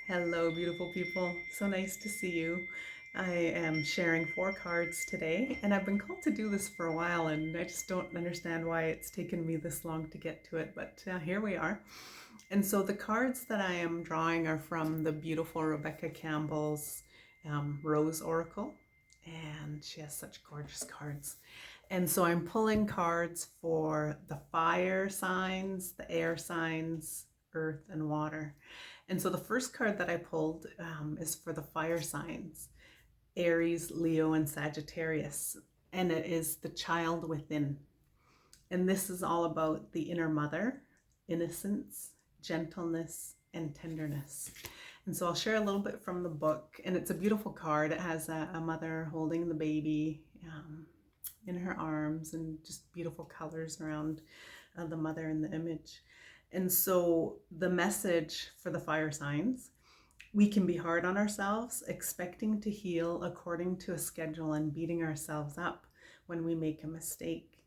Hello, beautiful people. So nice to see you. I am sharing 4 cards today, and I've been called to do this for a while, and I just don't understand why it's taken me this long to get to it, but here we are. And so the cards that I am drawing are from the beautiful Rebecca Campbell's Rose Oracle, and she has such gorgeous cards. And so I'm pulling cards for the fire signs, the air signs, earth, and water. And so the first card that I pulled is for the fire signs, Aries, Leo, and Sagittarius. And it is the child within. And this is all about the inner mother, innocence, gentleness, and tenderness. And so I'll share a little bit from the book. And it's a beautiful card. It has a mother holding the baby in her arms, and just beautiful colors around the mother in the image. And so the message for the fire signs: we can be hard on ourselves, expecting to heal according to a schedule and beating ourselves up when we make a mistake.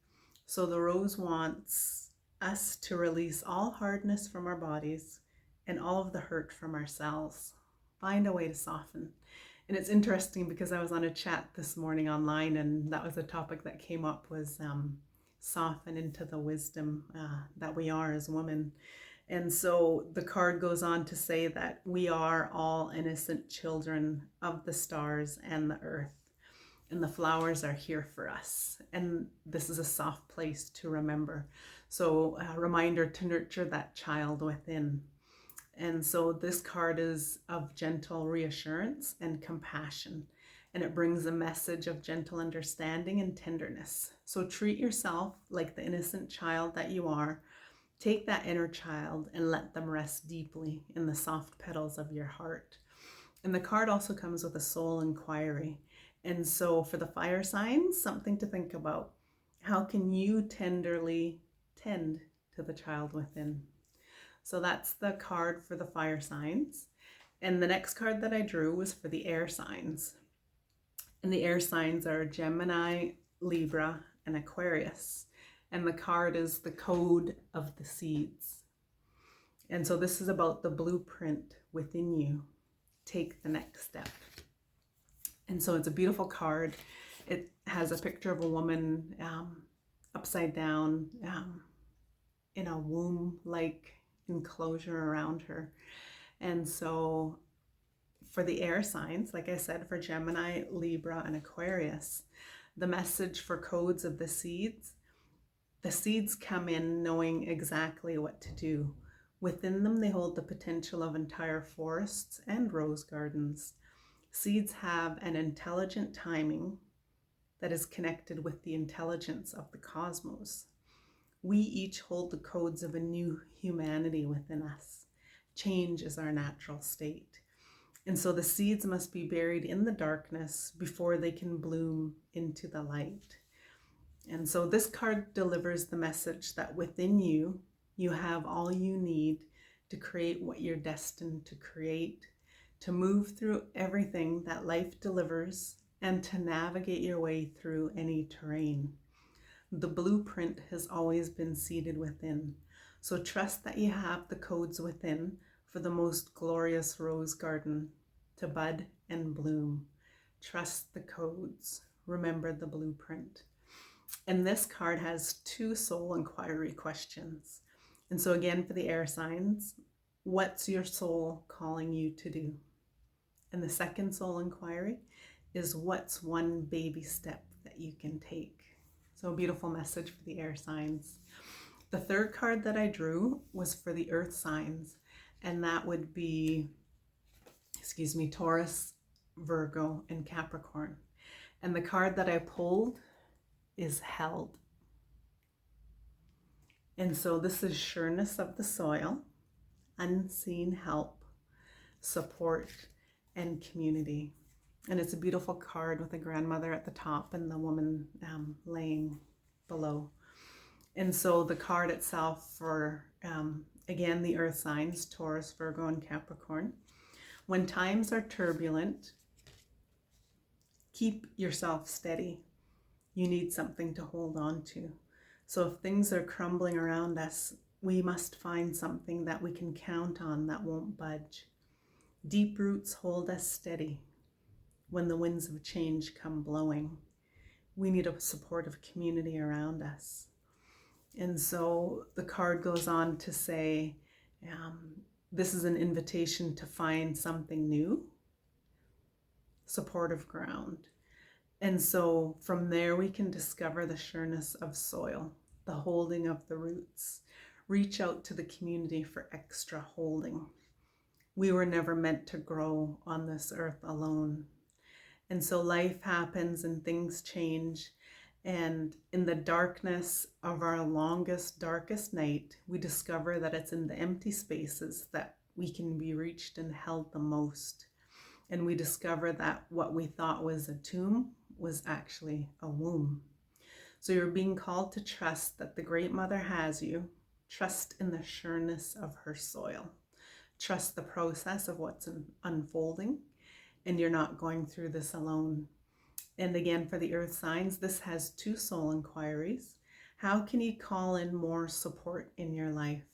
So the rose wants us to release all hardness from our bodies and all of the hurt from ourselves. Find a way to soften. And it's interesting because I was on a chat this morning online, and that was a topic that came up, was soften into the wisdom that we are as women. And so the card goes on to say that we are all innocent children of the stars and the earth, and the flowers are here for us. And this is a soft place to remember. So a reminder to nurture that child within. And so this card is of gentle reassurance and compassion, and it brings a message of gentle understanding and tenderness. So treat yourself like the innocent child that you are. Take that inner child and let them rest deeply in the soft petals of your heart. And the card also comes with a soul inquiry. And so for the fire signs, something to think about. How can you tenderly tend to the child within? So that's the card for the fire signs. And the next card that I drew was for the air signs. And the air signs are Gemini, Libra, and Aquarius. And the card is the code of the seeds. And so this is about the blueprint within you. Take the next step. And so it's a beautiful card. It has a picture of a woman upside down in a womb-like enclosure around her. And so for the air signs, like I said, for Gemini, Libra, and Aquarius, the message for codes of the seeds come in knowing exactly what to do. Within them, they hold the potential of entire forests and rose gardens. Seeds have an intelligent timing that is connected with the intelligence of the cosmos. We each hold the codes of a new humanity within us. Change is our natural state. And so the seeds must be buried in the darkness before they can bloom into the light. And so this card delivers the message that within you, you have all you need to create what you're destined to create, to move through everything that life delivers, and to navigate your way through any terrain. The blueprint has always been seated within. So trust that you have the codes within for the most glorious rose garden to bud and bloom. Trust the codes. Remember the blueprint. And this card has 2 soul inquiry questions. And so again, for the air signs, what's your soul calling you to do? And the second soul inquiry is, what's one baby step that you can take? So a beautiful message for the air signs. The third card that I drew was for the earth signs, and that would be, Taurus, Virgo, and Capricorn. And the card that I pulled is held. And so this is sureness of the soil, unseen help, support, and community. And it's a beautiful card with a grandmother at the top and the woman laying below. And so the card itself for, again, the earth signs, Taurus, Virgo, and Capricorn. When times are turbulent, keep yourself steady. You need something to hold on to. So if things are crumbling around us, we must find something that we can count on that won't budge. Deep roots hold us steady when the winds of change come blowing. We need a supportive community around us. And so the card goes on to say, this is an invitation to find something new, supportive ground. And so from there we can discover the sureness of soil, the holding of the roots. Reach out to the community for extra holding. We were never meant to grow on this earth alone. And so life happens and things change. And in the darkness of our longest, darkest night, we discover that it's in the empty spaces that we can be reached and held the most. And we discover that what we thought was a tomb was actually a womb. So you're being called to trust that the Great Mother has you. Trust in the sureness of her soil. Trust the process of what's unfolding. And you're not going through this alone. And again, for the earth signs, this has 2 soul inquiries. How can you call in more support in your life?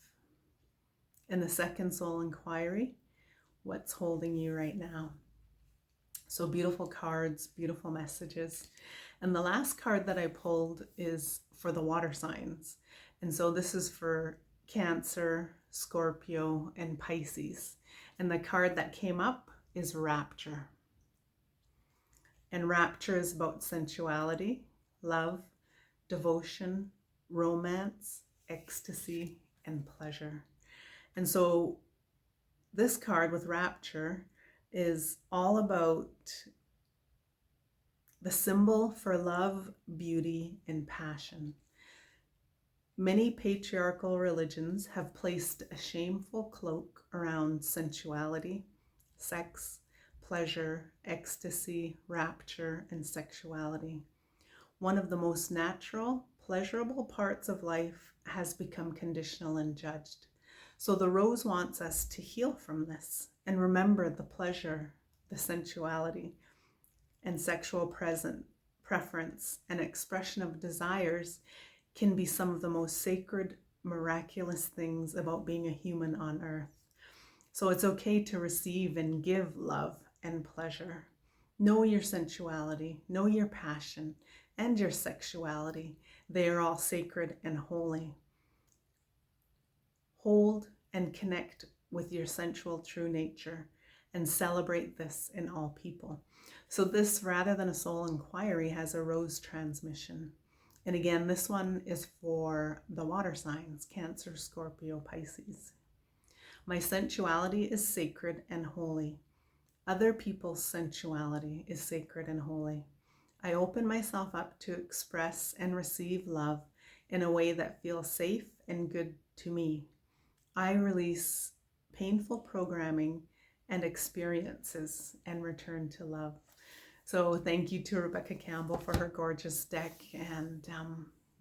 And the second soul inquiry, what's holding you right now? So beautiful cards, beautiful messages. And the last card that I pulled is for the water signs. And so this is for Cancer, Scorpio, and Pisces. And the card that came up is Rapture. And Rapture is about sensuality, love, devotion, romance, ecstasy, and pleasure. And so this card with Rapture is all about the symbol for love, beauty, and passion. Many patriarchal religions have placed a shameful cloak around sensuality, sex, pleasure, ecstasy, rapture, and sexuality. One of the most natural, pleasurable parts of life has become conditional and judged. So the rose wants us to heal from this and remember the pleasure, the sensuality, and sexual preference and expression of desires can be some of the most sacred, miraculous things about being a human on earth. So it's okay to receive and give love and pleasure. Know your sensuality, know your passion, and your sexuality. They are all sacred and holy. Hold and connect with your sensual true nature and celebrate this in all people. So this, rather than a soul inquiry, has a rose transmission. And again, this one is for the water signs, Cancer, Scorpio, Pisces. My sensuality is sacred and holy. Other people's sensuality is sacred and holy. I open myself up to express and receive love in a way that feels safe and good to me. I release painful programming and experiences and return to love. So thank you to Rebecca Campbell for her gorgeous deck and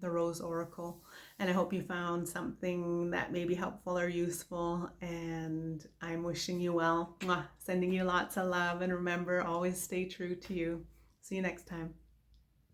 the Rose Oracle. And I hope you found something that may be helpful or useful. And I'm wishing you well. Mwah. Sending you lots of love. And remember, always stay true to you. See you next time.